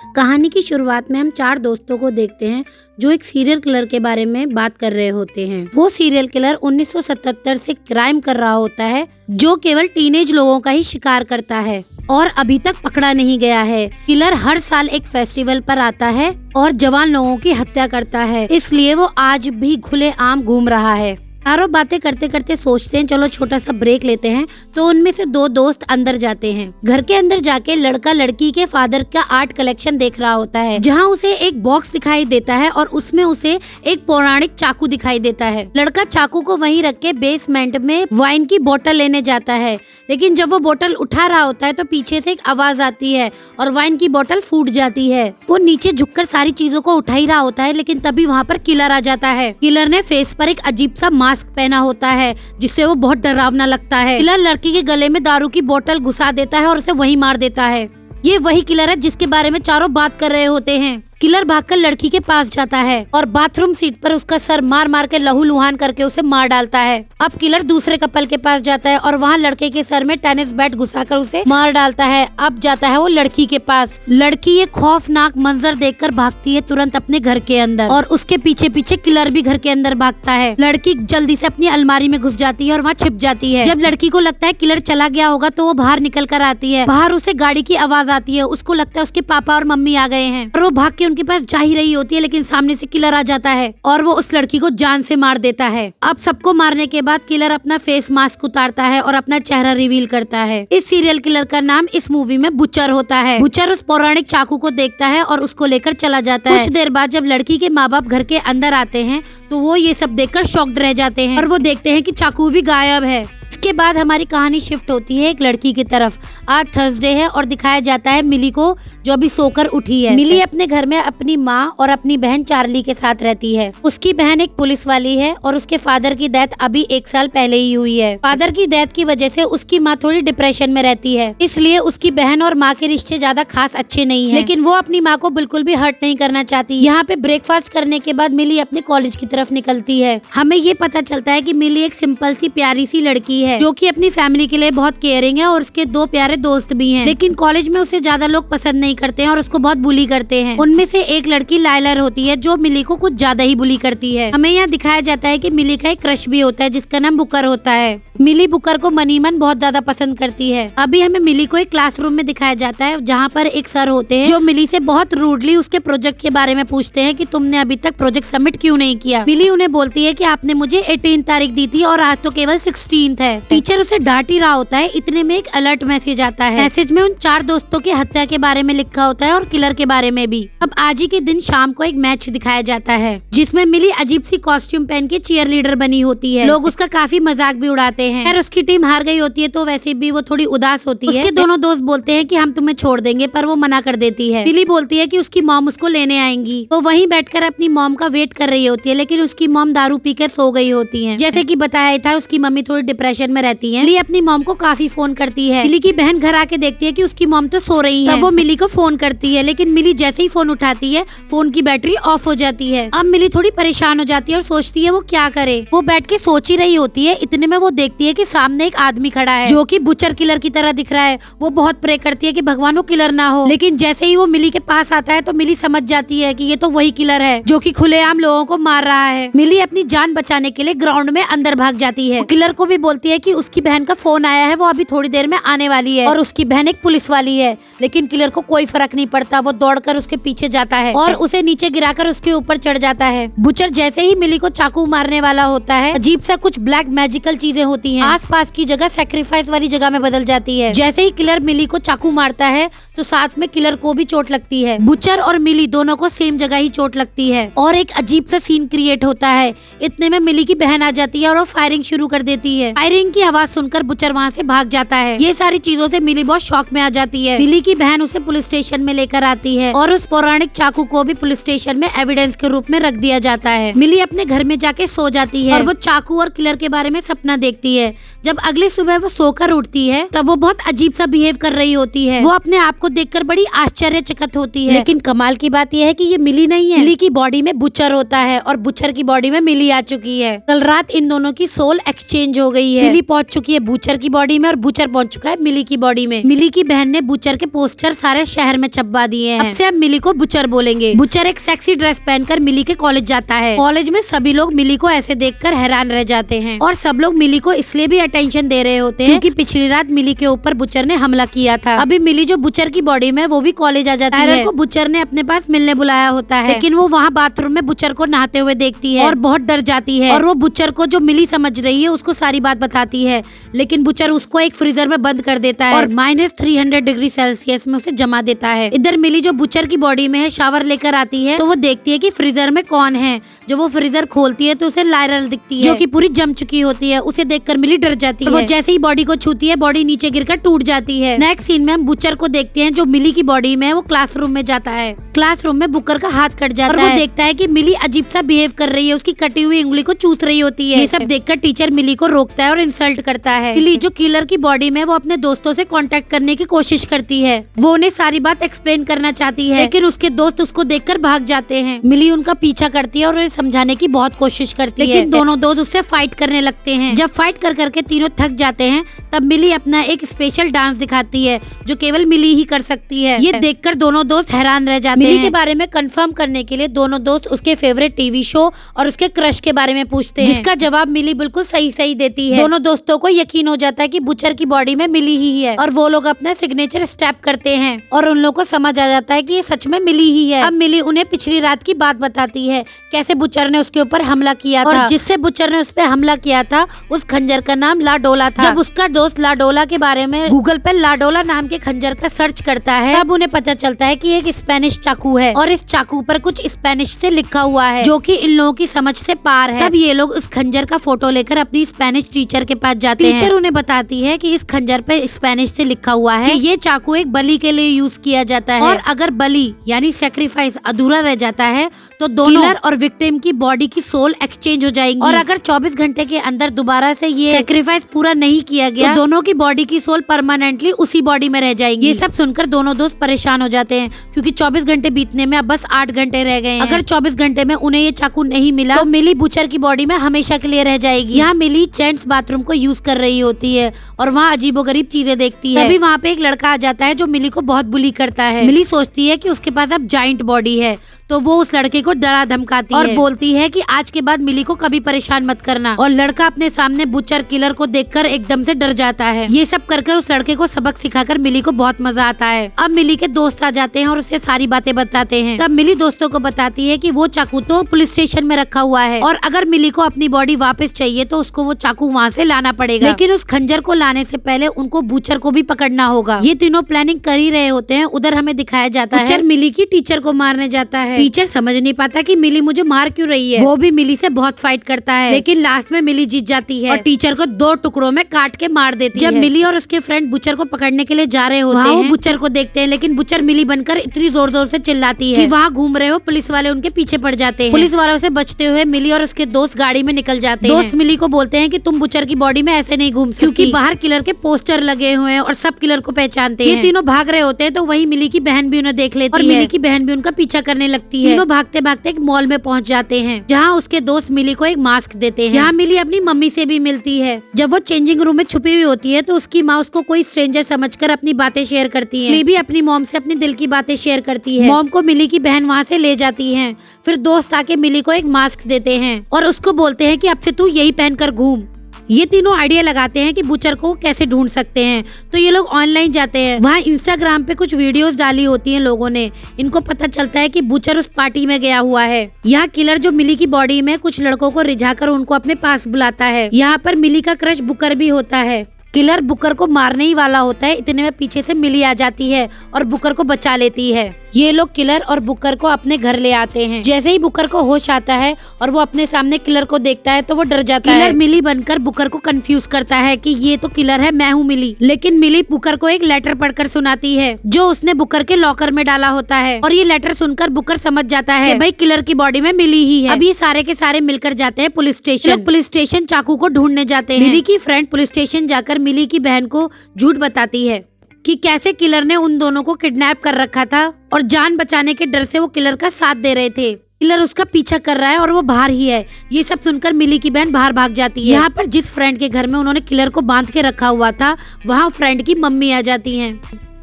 कहानी की शुरुआत में हम 4 दोस्तों को देखते हैं जो एक सीरियल किलर के बारे में बात कर रहे होते हैं। वो सीरियल किलर 1977 से क्राइम कर रहा होता है जो केवल टीनेज लोगों का ही शिकार करता है और अभी तक पकड़ा नहीं गया है। किलर हर साल एक फेस्टिवल पर आता है और जवान लोगों की हत्या करता है, इसलिए वो आज भी खुलेआम घूम रहा है। चारों बातें करते करते सोचते हैं चलो छोटा सा ब्रेक लेते हैं, तो उनमें से 2 दोस्त अंदर जाते हैं। घर के अंदर जाके लड़का लड़की के फादर का आर्ट कलेक्शन देख रहा होता है, जहां उसे एक बॉक्स दिखाई देता है और उसमें उसे एक पौराणिक चाकू दिखाई देता है। लड़का चाकू को वहीं रख के बेसमेंट में वाइन की बोतल लेने जाता है, लेकिन जब वो बोतल उठा रहा होता है तो पीछे से एक आवाज आती है और वाइन की बोतल फूट जाती है। वो नीचे झुककर सारी चीजों को उठा ही रहा होता है, लेकिन तभी वहाँ पर किलर आ जाता है। किलर ने फेस पर एक अजीब सा मास्क पहना होता है जिससे वो बहुत डरावना लगता है। किलर लड़की के गले में दारू की बोतल घुसा देता है और उसे वहीं मार देता है। ये वही किलर है जिसके बारे में चारों बात कर रहे होते हैं। किलर भागकर लड़की के पास जाता है और बाथरूम सीट पर उसका सर मार मार के लहूलुहान करके उसे मार डालता है। अब किलर दूसरे कपल के पास जाता है और वहाँ लड़के के सर में टेनिस बैट घुसाकर उसे मार डालता है। अब जाता है वो लड़की के पास। लड़की ये खौफनाक मंजर देखकर भागती है तुरंत अपने घर के अंदर और उसके पीछे पीछे किलर भी घर के अंदर भागता है। लड़की जल्दी से अपनी अलमारी में घुस जाती है और वहाँ छिप जाती है। जब लड़की को लगता है किलर चला गया होगा तो वो बाहर निकल कर आती है। बाहर उसे गाड़ी की आवाज आती है। उसको लगता है उसके पापा और मम्मी आ गए हैं और वो भाग के उनके पास जा ही रही होती है, लेकिन सामने से किलर आ जाता है और वो उस लड़की को जान से मार देता है। अब सबको मारने के बाद किलर अपना फेस मास्क उतारता है और अपना चेहरा रिवील करता है। इस सीरियल किलर का नाम इस मूवी में बुचर होता है। बुचर उस पौराणिक चाकू को देखता है और उसको लेकर चला जाता है। कुछ देर बाद जब लड़की के माँ बाप घर के अंदर आते हैं तो वो ये सब देखकर शॉक्ड रह जाते हैं और वो देखते हैं कि चाकू भी गायब है। इसके बाद हमारी कहानी शिफ्ट होती है एक लड़की की तरफ। आज थर्सडे है और दिखाया जाता है मिली को जो अभी सोकर उठी है। मिली अपने घर में अपनी माँ और अपनी बहन चार्ली के साथ रहती है। उसकी बहन एक पुलिस वाली है और उसके फादर की डेथ अभी 1 साल पहले ही हुई है। फादर की डेथ की वजह से उसकी माँ थोड़ी डिप्रेशन में रहती है, इसलिए उसकी बहन और माँ के रिश्ते ज्यादा खास अच्छे नहीं है, लेकिन वो अपनी माँ को बिल्कुल भी हर्ट नहीं करना चाहती। यहाँ पे ब्रेकफास्ट करने के बाद मिली अपने कॉलेज की तरफ निकलती है। हमें ये पता चलता है कि मिली एक सिंपल सी प्यारी सी लड़की है जो कि अपनी फैमिली के लिए बहुत केयरिंग है और उसके 2 प्यारे दोस्त भी हैं। लेकिन कॉलेज में उसे ज्यादा लोग पसंद नहीं करते हैं और उसको बहुत बुली करते हैं। उनमें से एक लड़की लाइलर होती है जो मिली को कुछ ज्यादा ही बुली करती है। हमें यहाँ दिखाया जाता है कि मिली का एक क्रश भी होता है जिसका नाम बुकर होता है। मिली बुकर को मनीमन बहुत ज्यादा पसंद करती है। अभी हमें मिली को एक क्लासरूम में दिखाया जाता है जहाँ पर एक सर होते हैं जो मिली से बहुत रूडली उसके प्रोजेक्ट के बारे में पूछते हैं कि तुमने अभी तक प्रोजेक्ट सबमिट क्यों नहीं किया। मिली उन्हें बोलती है कि आपने मुझे 18 तारीख दी थी और आज तो केवल 16 है। टीचर उसे डांट ही रहा होता है, इतने में एक अलर्ट मैसेज आता है। मैसेज में उन 4 दोस्तों की हत्या के बारे में लिखा होता है और किलर के बारे में भी। अब आज ही के दिन शाम को एक मैच दिखाया जाता है जिसमें मिली अजीब सी कॉस्ट्यूम पहन के चीयर लीडर बनी होती है। लोग उसका काफी मजाक भी उड़ाते हैं। खैर उसकी टीम हार गई होती है तो वैसे भी वो थोड़ी उदास होती है। उसके दोनों दोस्त बोलते हैं कि हम तुम्हें छोड़ देंगे, पर वो मना कर देती है। मिली बोलती है कि उसकी मॉम उसको लेने आएंगी। वो वहीं बैठकर अपनी मॉम का वेट कर रही होती है, लेकिन उसकी मॉम दारू पीकर सो गई होती है। जैसे कि बताया था उसकी मम्मी थोड़ी डिप्रेशन में रहती है। मिली अपनी मॉम को काफी फोन करती है। मिली की बहन घर आके देखती है कि उसकी मॉम तो सो रही है। तब वो मिली को फोन करती है, लेकिन मिली जैसे ही फोन उठाती है फोन की बैटरी ऑफ हो जाती है। अब मिली थोड़ी परेशान हो जाती है और सोचती है वो क्या करे। वो बैठ के सोच ही रही होती है, इतने में वो देखती है कि सामने एक आदमी खड़ा है जो कि बुचर किलर की तरह दिख रहा है। वो बहुत प्रे करती है कि भगवान वो किलर ना हो, लेकिन जैसे ही वो मिली के पास आता है तो मिली समझ जाती है कि ये तो वही किलर है जो कि खुलेआम लोगों को मार रहा है। मिली अपनी जान बचाने के लिए ग्राउंड में अंदर भाग जाती है। किलर को भी बोलती है कि उसकी बहन का फोन आया है, वो अभी थोड़ी देर में आने वाली है और उसकी बहन एक पुलिस वाली है। लेकिन किलर को कोई फर्क नहीं पड़ता। वो दौड़कर उसके पीछे जाता है और उसे नीचे गिराकर उसके ऊपर चढ़ जाता है। बुचर जैसे ही मिली को चाकू मारने वाला होता है, अजीब सा कुछ ब्लैक मैजिकल चीजें होती हैं। आसपास की जगह सैक्रिफाइस वाली जगह में बदल जाती है। जैसे ही किलर मिली को चाकू मारता है तो साथ में किलर को भी चोट लगती है। बुचर और मिली दोनों को सेम जगह ही चोट लगती है और एक अजीब सा सीन क्रिएट होता है। इतने में मिली की बहन आ जाती है और वो फायरिंग शुरू कर देती है। फायरिंग की आवाज सुनकर बुचर वहाँ से भाग जाता है। ये सारी चीजों से मिली बहुत शॉक में आ जाती है। मिली की बहन उसे पुलिस स्टेशन में लेकर आती है और उस पौराणिक चाकू को भी पुलिस स्टेशन में एविडेंस के रूप में रख दिया जाता है। मिली अपने घर में जाके सो जाती है और वो चाकू और किलर के बारे में सपना देखती है। जब अगली सुबह वो सोकर उठती है तब वो बहुत अजीब सा बिहेव कर रही होती है। वो अपने आप को देखकर बड़ी आश्चर्यचकित होती है। लेकिन कमाल की बात यह है कि ये मिली नहीं है। मिली की बॉडी में बुचर होता है और बुचर की बॉडी में मिली आ चुकी है। कल रात इन दोनों की सोल एक्सचेंज हो गई है। है। मिली पहुंच चुकी है बूचर की बॉडी में और बूचर पहुंच चुका है मिली की बॉडी में। मिली की बहन ने बूचर के पोस्टर सारे शहर में छपवा दिए हैं। अब से अब मिली को बूचर बोलेंगे। बूचर एक सेक्सी ड्रेस पहनकर मिली के कॉलेज जाता है। कॉलेज में सभी लोग मिली को ऐसे देखकर हैरान रह जाते हैं और सब लोग मिली को इसलिए भी अटेंशन दे रहे होते हैं क्योंकि पिछली रात मिली के ऊपर बूचर ने हमला किया था। अभी मिली जो बूचर की बॉडी में वो भी कॉलेज आ जाती है। को बूचर ने अपने पास मिलने बुलाया होता है, लेकिन वो वहाँ बाथरूम में बूचर को नहाते हुए देखती है और बहुत डर जाती है और वो बूचर को जो मिली समझ रही है उसको सारी बात बताती है, लेकिन बूचर उसको एक फ्रीजर में बंद कर देता है और -300 डिग्री सेल्सियस में उसे जमा देता है। इधर मिली जो बूचर की बॉडी में है शावर लेकर आती है तो वो देखती है कि फ्रीजर में कौन है। जब वो फ्रीजर खोलती है तो उसे लायरल दिखती है जो कि पूरी जम चुकी होती है। उसे देखकर मिली डर जाती है। वो जैसे ही बॉडी को छूती है बॉडी नीचे गिरकर टूट जाती है। नेक्स्ट सीन में हम बूचर को देखते हैं जो मिली की बॉडी में है। वो क्लासरूम में जाता है। क्लासरूम में बुकर का हाथ कट जाता है और वो देखता है कि मिली अजीब सा बिहेव कर रही है, उसकी कटी हुई उंगली को चूस रही होती है। ये सब देखकर टीचर मिली को रोकता है और इंसल्ट करता है। मिली जो किलर की बॉडी में वो अपने दोस्तों से कांटेक्ट करने की कोशिश करती है। वो उन्हें सारी बात एक्सप्लेन करना चाहती है, लेकिन उसके दोस्त उसको देखकर भाग जाते हैं। मिली उनका पीछा करती है और उन्हें समझाने की बहुत कोशिश करती है, लेकिन दोनों दोस्त उससे फाइट करने लगते हैं। जब फाइट कर करके तीनों थक जाते हैं तब मिली अपना एक स्पेशल डांस दिखाती है जो केवल मिली ही कर सकती है। ये देखकर दोनों दोस्त हैरान रह जाते हैं। मिली के बारे में कंफर्म करने के लिए दोनों दोस्त उसके फेवरेट टीवी शो और उसके क्रश के बारे में पूछते हैं, जिसका जवाब मिली बिल्कुल सही सही देती है। दोनों दोस्तों को यकीन हो जाता है कि बूचर की बॉडी में मिली ही है और वो लोग अपना सिग्नेचर स्टेप करते हैं और उन लोगों को समझ आ जाता है कि ये सच में मिली ही है। अब मिली उन्हें पिछली रात की बात बताती है, कैसे बूचर ने उसके ऊपर हमला किया था और जिससे बूचर ने उस पर हमला किया था उस खंजर का नाम लाडोला था। जब उसका दोस्त लाडोला के बारे में गूगल पे लाडोला नाम के खंजर का सर्च करता है तब उन्हें पता चलता है कि एक स्पेनिश चाकू है और इस चाकू पर कुछ स्पेनिश से लिखा हुआ है जो कि इन लोगों की समझ से पार है। तब ये लोग उस खंजर का फोटो लेकर अपनी स्पेनिश टीचर के पास जाते हैं। टीचर उन्हें बताती है कि इस खंजर पे स्पेनिश से लिखा हुआ है कि ये चाकू एक बलि के लिए यूज किया जाता है और अगर बलि यानी सैक्रिफाइस अधूरा रह जाता है तो दोनों किलर और विक्टिम की बॉडी की सोल एक्सचेंज हो जाएंगी और अगर 24 घंटे के अंदर दोबारा से ये सैक्रिफाइस पूरा नहीं किया गया तो दोनों की बॉडी की सोल परमानेंटली उसी बॉडी में रह जाएंगी। ये सब सुनकर दोनों दोस्त परेशान हो जाते हैं क्योंकि 24 घंटे बीतने में अब बस 8 घंटे रह गए हैं। अगर 24 घंटे में उन्हें ये चाकू नहीं मिला तो मिली बूचर की बॉडी में हमेशा के लिए रह जाएगी। यहाँ मिली जेंट्स बाथरूम को यूज कर रही होती है और वहाँ अजीबोगरीब चीजें देखती है। तभी वहाँ पे एक लड़का आ जाता है जो मिली को बहुत बुली करता है। मिली सोचती है कि उसके पास अब जाइंट बॉडी है तो वो उस लड़के को डरा धमकाती है और बोलती है कि आज के बाद मिली को कभी परेशान मत करना। और लड़का अपने सामने बूचर किलर को देखकर एकदम से डर जाता है। ये सब कर उस लड़के को सबक सिखाकर मिली को बहुत मजा आता है। अब मिली के दोस्त आ जाते हैं और उसे सारी बातें बताते हैं। तब मिली दोस्तों को बताती है कि वो चाकू तो पुलिस स्टेशन में रखा हुआ है और अगर मिली को अपनी बॉडी वापस चाहिए तो उसको वो चाकू वहाँ से लाना पड़ेगा, लेकिन उस खंजर को लाने से पहले उनको बूचर को भी पकड़ना होगा। ये तीनों प्लानिंग कर ही रहे होते हैं। उधर हमें दिखाया जाता है बूचर मिली की टीचर को मारने जाता है। टीचर समझ नहीं पाता कि मिली मुझे मार क्यों रही है। वो भी मिली से बहुत फाइट करता है, लेकिन लास्ट में मिली जीत जाती है और टीचर को 2 टुकड़ों में काट के मार देती है। जब मिली और उसके फ्रेंड बूचर को पकड़ने के लिए जा रहे होते हैं, वो बूचर को देखते हैं, लेकिन बूचर मिली बनकर इतनी जोर जोर से चिल्लाती है कि वहाँ घूम रहे हो पुलिस वाले उनके पीछे पड़ जाते हैं। पुलिस वालों से बचते हुए मिली और उसके दोस्त गाड़ी में निकल जाते हैं। दोस्त मिली को बोलते हैं कि तुम बूचर की बॉडी में ऐसे नहीं घूम सकती क्योंकि बाहर किलर के पोस्टर लगे हुए हैं और सब किलर को पहचानते हैं। ये तीनों भाग रहे होते हैं तो वही मिली की बहन भी उन्हें देख लेती है और मिली की बहन भी उनका पीछा करने लगती है। तीनों भागते भागते एक मॉल में पहुंच जाते हैं जहां उसके दोस्त मिली को एक मास्क देते हैं। यहाँ मिली अपनी मम्मी से भी मिलती है। जब वो चेंजिंग रूम में छुपी हुई होती है तो उसकी माँ उसको कोई स्ट्रेंजर समझकर अपनी बातें शेयर करती है। मिली भी अपनी मॉम से अपनी दिल की बातें शेयर करती है। मॉम को मिली की बहन वहाँ से ले जाती है। फिर दोस्त आके मिली को एक मास्क देते हैं और उसको बोलते हैं कि अब से तू यही पहनकर घूम। ये तीनों आइडिया लगाते हैं कि बूचर को कैसे ढूंढ सकते हैं, तो ये लोग ऑनलाइन जाते हैं। वहाँ इंस्टाग्राम पे कुछ वीडियोस डाली होती हैं लोगों ने। इनको पता चलता है कि बूचर उस पार्टी में गया हुआ है। यहाँ किलर जो मिली की बॉडी में कुछ लड़कों को रिझाकर उनको अपने पास बुलाता है। यहाँ पर मिली का क्रश बुकर भी होता है। किलर बुकर को मारने ही वाला होता है, इतने में पीछे से मिली आ जाती है और बुकर को बचा लेती है। ये लोग किलर और बुकर को अपने घर ले आते हैं। जैसे ही बुकर को होश आता है और वो अपने सामने किलर को देखता है तो वो डर जाता है। किलर मिली बनकर बुकर को कंफ्यूज करता है कि ये तो किलर है, मैं हूँ मिली। लेकिन मिली बुकर को एक लेटर पढ़कर सुनाती है जो उसने बुकर के लॉकर में डाला होता है और ये लेटर सुनकर बुकर समझ जाता है कि भाई किलर की बॉडी में मिली ही है। अब ये सारे के सारे मिलकर जाते हैं पुलिस स्टेशन। पुलिस स्टेशन चाकू को ढूंढने जाते हैं। मिली की फ्रेंड पुलिस स्टेशन जाकर मिली की बहन को झूठ बताती है कि कैसे किलर ने उन दोनों को किडनैप कर रखा था और जान बचाने के डर से वो किलर का साथ दे रहे थे। किलर उसका पीछा कर रहा है और वो बाहर ही है। ये सब सुनकर मिली की बहन बाहर भाग जाती है। यहाँ पर जिस फ्रेंड के घर में उन्होंने किलर को बांध के रखा हुआ था, वहाँ फ्रेंड की मम्मी आ जाती है।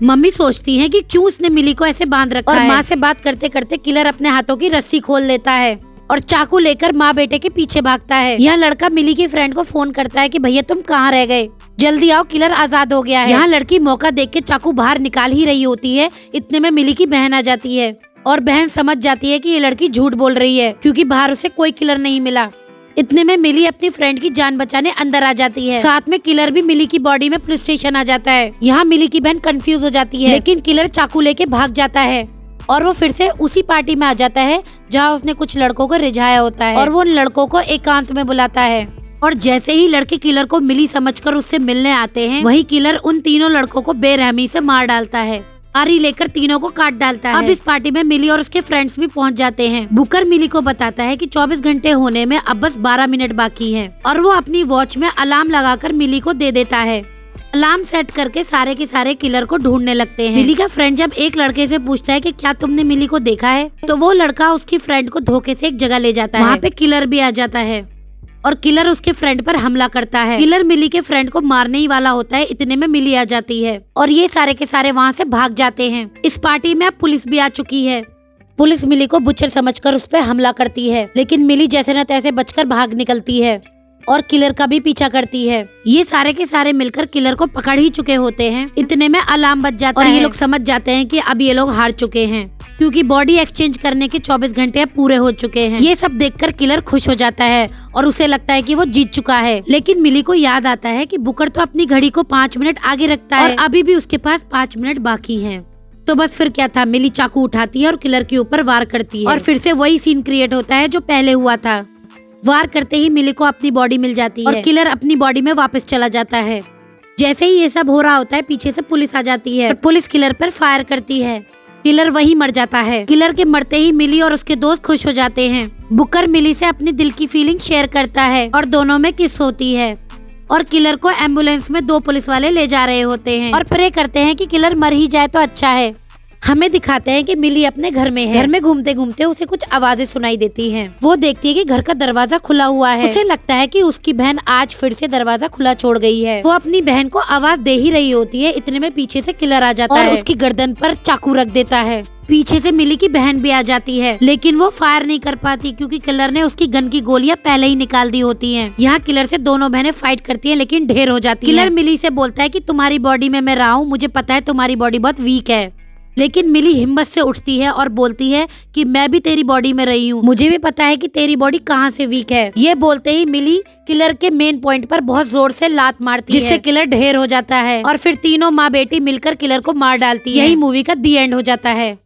मम्मी सोचती है कि क्यों उसने मिली को ऐसे बांध रखा है। और माँ से बात करते करते किलर अपने हाथों की रस्सी खोल लेता है और चाकू लेकर माँ बेटे के पीछे भागता है। यह लड़का मिली की फ्रेंड को फोन करता है कि भैया तुम कहाँ रह गए, जल्दी आओ, किलर आजाद हो गया है। यहाँ लड़की मौका देख के चाकू बाहर निकाल ही रही होती है, इतने में मिली की बहन आ जाती है और बहन समझ जाती है कि ये लड़की झूठ बोल रही है क्योंकि बाहर उसे कोई किलर नहीं मिला। इतने में मिली अपनी फ्रेंड की जान बचाने अंदर आ जाती है। साथ में किलर भी मिली की बॉडी में पुलिस स्टेशन आ जाता है। यहाँ मिली की बहन कंफ्यूज हो जाती है, लेकिन किलर चाकू लेके भाग जाता है और वो फिर से उसी पार्टी में आ जाता है जहाँ उसने कुछ लड़कों को रिझाया होता है और वो उन लड़कों को एकांत में बुलाता है। और जैसे ही लड़के किलर को मिली समझकर उससे मिलने आते हैं, वही किलर उन तीनों लड़कों को बेरहमी से मार डालता है। आरी लेकर तीनों को काट डालता है। अब इस पार्टी में मिली और उसके फ्रेंड्स भी पहुंच जाते हैं। बुकर मिली को बताता है कि 24 घंटे होने में अब बस 12 मिनट बाकी हैं और वो अपनी वॉच में अलार्म लगाकर मिली को दे देता है। अलार्म सेट करके सारे के सारे किलर को ढूंढने लगते हैं। मिली का फ्रेंड जब एक लड़के से पूछता है कि क्या तुमने मिली को देखा है, तो वो लड़का उसकी फ्रेंड को धोखे से एक जगह ले जाता है। वहाँ पे किलर भी आ जाता है और किलर उसके फ्रेंड पर हमला करता है। किलर मिली के फ्रेंड को मारने ही वाला होता है, इतने में मिली आ जाती है और ये सारे के सारे वहाँ से भाग जाते हैं। इस पार्टी में अब पुलिस भी आ चुकी है। पुलिस मिली को बुचर समझकर उस पर हमला करती है, लेकिन मिली जैसे न तैसे बचकर भाग निकलती है और किलर का भी पीछा करती है। ये सारे के सारे मिलकर किलर को पकड़ ही चुके होते हैं। इतने में अलार्म बज जाता है और ये लोग समझ जाते हैं कि अब ये लोग हार चुके हैं क्योंकि बॉडी एक्सचेंज करने के 24 घंटे अब पूरे हो चुके हैं। ये सब देखकर किलर खुश हो जाता है और उसे लगता है कि वो जीत चुका है। लेकिन मिली को याद आता है कि बुकर तो अपनी घड़ी को 5 मिनट आगे रखता है और अभी भी उसके पास 5 मिनट बाकी हैं। तो बस फिर क्या था, मिली चाकू उठाती है और किलर के ऊपर वार करती है और फिर से वही सीन क्रिएट होता है जो पहले हुआ था। वार करते ही मिली को अपनी बॉडी मिल जाती है और किलर अपनी बॉडी में वापस चला जाता है। जैसे ही ये सब हो रहा होता है, पीछे से पुलिस आ जाती है और पुलिस किलर पर फायर करती है। किलर वहीं मर जाता है। किलर के मरते ही मिली और उसके दोस्त खुश हो जाते हैं। बुकर मिली से अपनी दिल की फीलिंग शेयर करता है और दोनों में किस होती है और किलर को एम्बुलेंस में 2 पुलिस वाले ले जा रहे होते हैं और प्रे करते हैं कि किलर मर ही जाए तो अच्छा है। हमें दिखाते हैं कि मिली अपने घर में है। घर में घूमते घूमते उसे कुछ आवाजें सुनाई देती हैं। वो देखती है कि घर का दरवाजा खुला हुआ है। उसे लगता है कि उसकी बहन आज फिर से दरवाजा खुला छोड़ गई है। वो अपनी बहन को आवाज दे ही रही होती है, इतने में पीछे से किलर आ जाता है और उसकी गर्दन पर चाकू रख देता है। पीछे से मिली की बहन भी आ जाती है, लेकिन वो फायर नहीं कर पाती क्योंकि किलर ने उसकी गन की गोलियां पहले ही निकाल दी होती हैं। यहाँ किलर से दोनों बहनें फाइट करती हैं, लेकिन ढेर हो जाती हैं। किलर मिली से बोलता है कि तुम्हारी बॉडी में मैं रहा हूँ, मुझे पता है तुम्हारी बॉडी बहुत वीक है। लेकिन मिली हिम्मत से उठती है और बोलती है कि मैं भी तेरी बॉडी में रही हूँ, मुझे भी पता है कि तेरी बॉडी कहाँ से वीक है। ये बोलते ही मिली किलर के मेन पॉइंट पर बहुत जोर से लात मारती है, जिससे किलर ढेर हो जाता है और फिर तीनों माँ बेटी मिलकर किलर को मार डालती है। यही मूवी का दी एंड हो जाता है।